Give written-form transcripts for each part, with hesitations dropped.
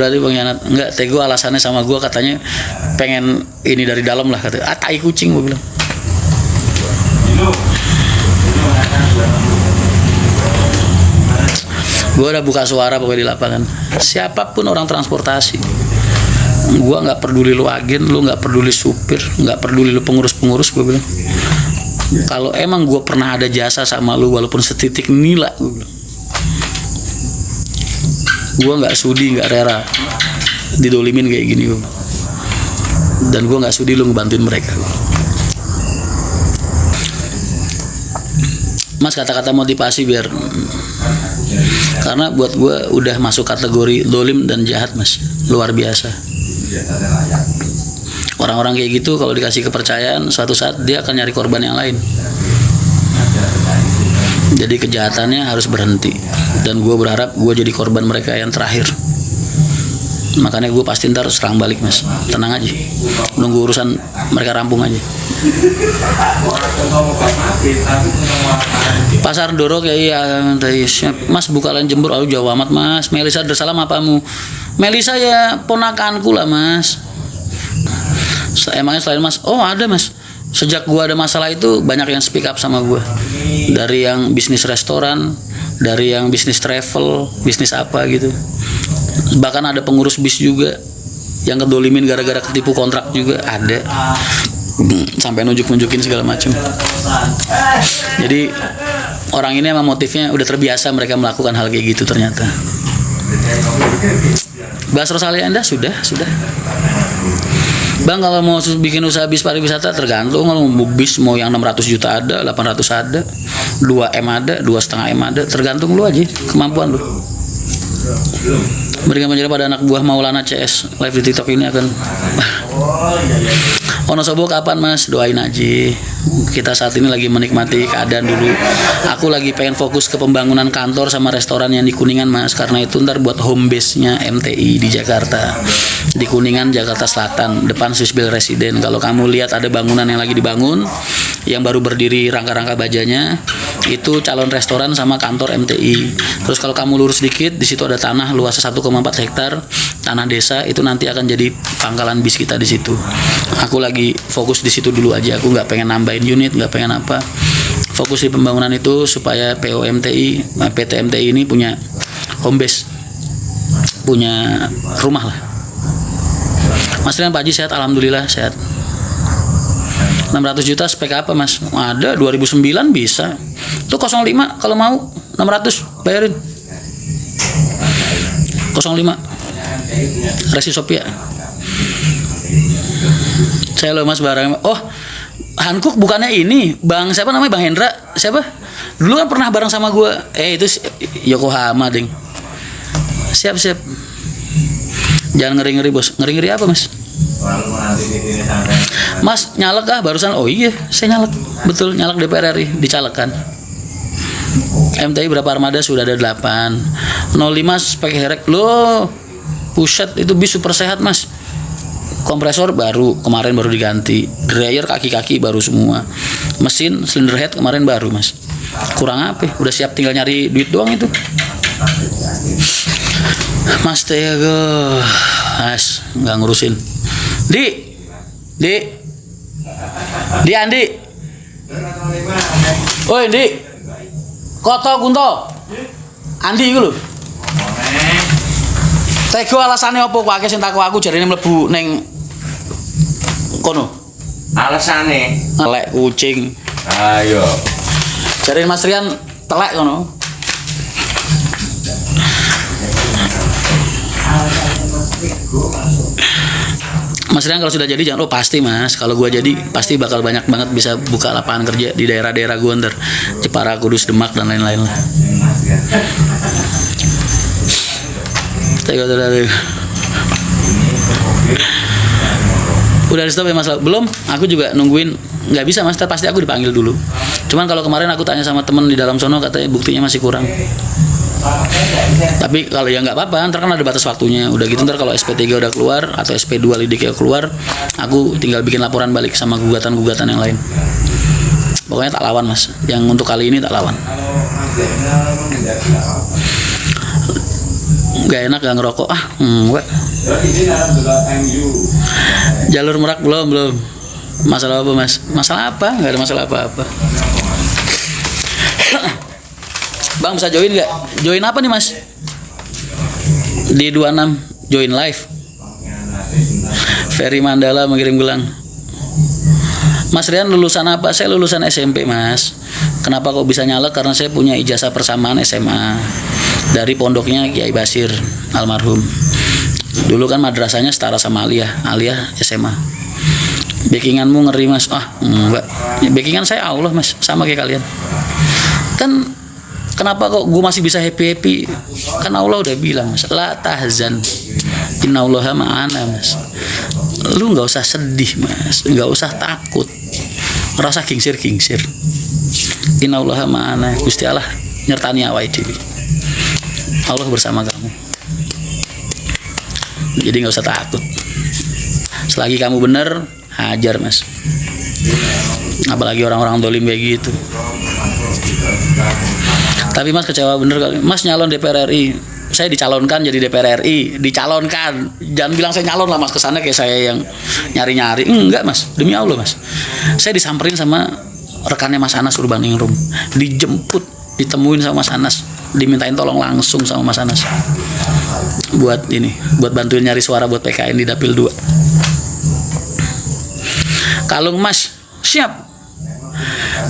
berarti pengkhianat. Enggak, Tego alasannya sama gue katanya pengen ini dari dalam lah kata. Tai kucing gue bilang. Gue udah buka suara pokoknya di lapangan. Siapapun orang transportasi, gue nggak peduli lu agen, lu nggak peduli supir, nggak peduli lu pengurus-pengurus, gue bilang. Kalau emang gue pernah ada jasa sama lu walaupun setitik nila, gue nggak sudi, nggak rela didolimin kayak gini, gue. Dan gue nggak sudi lu ngebantuin mereka. Mas, kata-kata motivasi biar, karena buat gue udah masuk kategori dolim dan jahat, Mas, luar biasa. Orang-orang kayak gitu kalau dikasih kepercayaan, suatu saat dia akan nyari korban yang lain. Jadi kejahatannya harus berhenti. Dan gue berharap gue jadi korban mereka yang terakhir. Makanya gue pasti ntar serang balik, Mas. Tenang aja, nunggu urusan mereka rampung aja. Pasar Dorok ya, iya Mas, buka lain Jember. Oh, jauh amat, Mas. Melisa Darsalam apamu? Melisa ya ponakanku lah, Mas. Emangnya selain Mas? Oh, ada, Mas. Sejak gua ada masalah itu banyak yang speak up sama gua. Dari yang bisnis restoran, dari yang bisnis travel, bisnis apa gitu. Bahkan ada pengurus bis juga yang kedolimin gara-gara ketipu kontrak juga ada. Sampai nunjuk-nunjukin segala macam. Jadi orang ini emang motifnya udah terbiasa mereka melakukan hal kayak gitu ternyata. Bahas Rosalia Anda sudah. Bang, kalau mau bikin usaha bis pariwisata tergantung. Kalau mau bis mau yang 600 juta ada, 800 ada, 2M ada, 2,5M ada, tergantung lu aja kemampuan lu. Berikan penjelasan pada anak buah Maulana CS live di TikTok ini akan Wonosobo kapan, Mas? Doain aja. Kita saat ini lagi menikmati keadaan dulu. Aku lagi pengen fokus ke pembangunan kantor sama restoran yang di Kuningan, Mas. Karena itu ntar buat home base-nya MTI di Jakarta. Di Kuningan, Jakarta Selatan, depan Swissbill Residen. Kalau kamu lihat ada bangunan yang lagi dibangun, yang baru berdiri rangka-rangka bajanya, itu calon restoran sama kantor MTI. Terus kalau kamu lurus dikit, di situ ada tanah luasnya 1,4 hektar, tanah desa, itu nanti akan jadi pangkalan bis kita di situ. Aku lagi fokus di situ dulu aja. Aku nggak pengen nambahin unit, nggak pengen apa. Fokus di pembangunan itu supaya PT MTI ini punya home base, punya rumah lah. Mas Rian, Pak Haji sehat? Alhamdulillah sehat. 600 juta spek apa, Mas? Ada 2009 bisa. Itu 05 kalau mau 600 bayarin. 05 Resi Sophia. Saya loh, Mas, barang. Oh, Hankook bukannya ini Bang siapa namanya, Bang Hendra siapa? Dulu kan pernah bareng sama gue. Itu Yokohama, ding. Siap. Jangan ngeri-ngeri, Bos. Ngeri-ngeri apa, Mas? Mas nyalek barusan. Oh iya, saya nyalek. Betul, nyalek DPR RI, dicalekan. MTI berapa armada? Sudah ada 8. 05 spek herek. Loh, pusat itu bis super sehat, Mas. Kompresor baru, kemarin baru diganti. Dryer kaki-kaki baru semua. Mesin cylinder head kemarin baru, Mas. Kurang apa? Udah siap, tinggal nyari duit doang itu. Mas Tego, Mas nggak ngurusin. Di Andi. Oi, Di. Koto Kunto. Andi iku lho. Tego alasane opo kok akeh sing takok aku jarine mlebu ning kono. Alasane Telek kucing. Ayo. Jarine Mas Rian telek kono. Mas Rian kalau sudah jadi jangan, oh pasti, Mas, kalau gua jadi pasti bakal banyak banget bisa buka lapangan kerja di daerah-daerah gua ntar, Jepara, Kudus, Demak dan lain-lain lah. Udah di stop ya, Mas? Belum, aku juga nungguin. Nggak bisa, Mas, pasti aku dipanggil dulu. Cuman kalau kemarin aku tanya sama temen di dalam sono, katanya buktinya masih kurang. Tapi kalau ya nggak apa-apa, ntar kan ada batas waktunya. Udah gitu ntar kalau SP3 udah keluar atau SP2 lidiknya keluar, aku tinggal bikin laporan balik sama gugatan-gugatan yang lain. Pokoknya tak lawan, Mas. Yang untuk kali ini tak lawan. Gak enak gak ngerokok. Enggak. Jalur Merak belum. Masalah apa mas? Masalah apa? Gak ada masalah apa-apa. Bang bisa join gak? Join apa nih mas? Di 26 join live. Ferry Mandala mengirim gelang. Mas Rian lulusan apa? Saya lulusan SMP mas. Kenapa kok bisa nyalek? Karena saya punya ijazah persamaan SMA dari pondoknya Kiai Basir almarhum. Dulu kan madrasahnya setara sama Aliyah SMA. Backinganmu ngeri mas. Enggak. Backingan saya Allah mas, sama kayak kalian. Kan kenapa kok gue masih bisa happy? Kan Allah udah bilang mas, la tahzan, innallaha ma'ana mas. Lu nggak usah sedih mas, nggak usah takut, ngerasa kingsir. Innallaha ma'ana, Gusti Allah nyertani awake dhewe. Allah bersama kamu. Jadi nggak usah takut. Selagi kamu bener, hajar mas. Apalagi orang-orang dolim kayak gitu. Tapi mas kecewa bener kali. Mas nyalon DPR RI. Saya dicalonkan jadi DPR RI. Dicalonkan. Jangan bilang saya nyalon lah mas. Kesannya kayak saya yang nyari-nyari. Enggak mas. Demi Allah mas. Saya disamperin sama rekannya Mas Anas Urbaningrum. Dijemput. Ditemuin sama Mas Anas. Dimintain tolong langsung sama Mas Anas. Buat bantuin nyari suara buat PKN di Dapil 2. Kalung mas. Siap.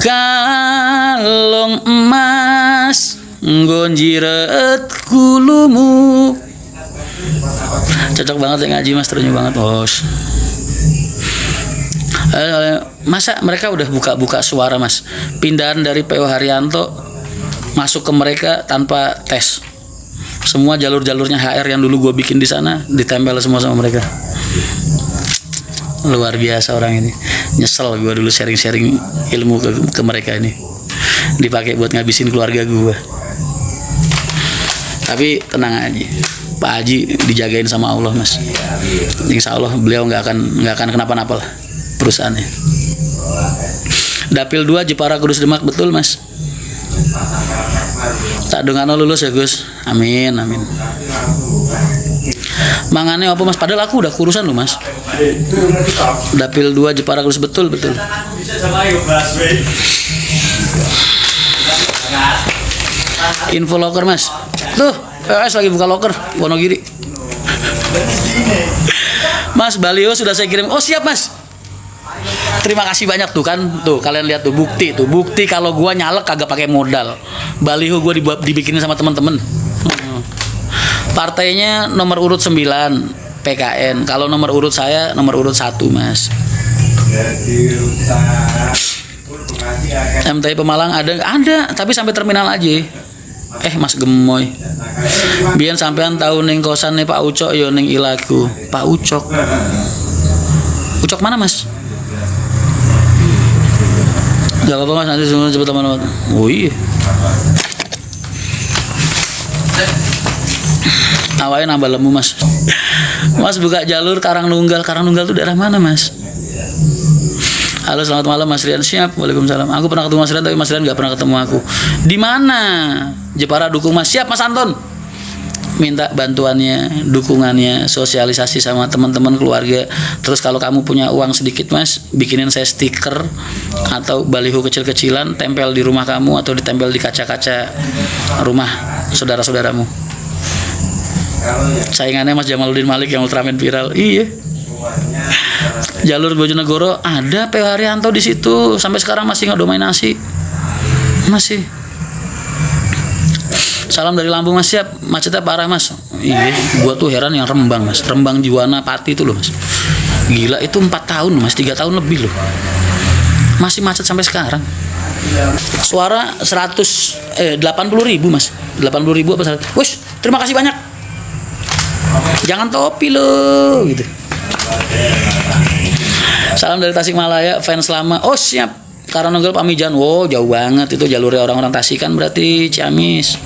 Kalung emas gonjiret kulumu. Cocok banget ya ngaji mas, terunya banget bos. Masa mereka udah buka suara mas, pindahan dari PO Haryanto masuk ke mereka tanpa tes. Semua jalur-jalurnya HR yang dulu gue bikin di sana ditempel semua sama mereka. Luar biasa orang ini. Nyesel gue dulu sharing-sharing ilmu ke mereka ini, dipakai buat ngabisin keluarga gue. Tapi tenang aja, Pak Haji dijagain sama Allah mas. Insya Allah beliau nggak akan kenapa-napa lah perusahaannya. Dapil 2 Jepara Kudus Demak, betul mas. Tak dongano lulus ya Gus. Amin. Mangane apa mas? Padahal aku udah kurusan loh mas. Dapil 2 Jepara Kudus, betul. Info loker mas. Tuh, POS lagi buka loker Wonogiri. Mas, baliho sudah saya kirim. Oh siap mas. Terima kasih banyak tuh kan. Tuh kalian lihat tuh bukti kalau gua nyalek kagak pakai modal. Baliho gua dibikinin sama teman-teman. Partainya nomor urut 9 PKN. Kalau nomor urut saya nomor urut 1 mas. MTI Pemalang ada, tapi sampai terminal aja. Mas Gemoy. Biyen sampean tahu ning kosan nih Pak Ucok yo ning Ilaku. Pak Ucok. Ucok mana mas? Gak apa-apa mas, nanti semua cepet teman-teman. Oh iya. Awalnya nambah lemu mas. Mas buka jalur Karangnunggal itu daerah mana mas? Halo selamat malam Mas Rian. Siap. Waalaikumsalam. Aku pernah ketemu Mas Rian tapi Mas Rian gak pernah ketemu aku. Di mana? Jepara dukung mas. Siap Mas Anton. Minta bantuannya, dukungannya, sosialisasi sama teman-teman keluarga. Terus kalau kamu punya uang sedikit mas, bikinin saya stiker atau baliho kecil-kecilan, tempel di rumah kamu atau ditempel di kaca-kaca rumah saudara-saudaramu. Saingannya Mas Jamaluddin Malik yang Ultraman viral. Iya. Jalur Bojonegoro ada PO Haryanto di situ, sampai sekarang masih ngedominasi. Masih. Salam dari Lampung mas. Siap. Macetnya parah mas. Iya, gua tuh heran yang Rembang mas. Rembang Juwana Pati itu loh mas. Gila, itu 4 tahun mas, 3 tahun lebih loh. Masih macet sampai sekarang. Suara 80.000 mas. 80.000 apa 100? Wush, terima kasih banyak. Jangan topi loh gitu. Salam dari Tasikmalaya, fans lama. Oh siap. Karangnunggal Pamijan. Wow, jauh banget itu jalurnya orang-orang Tasik kan berarti Ciamis.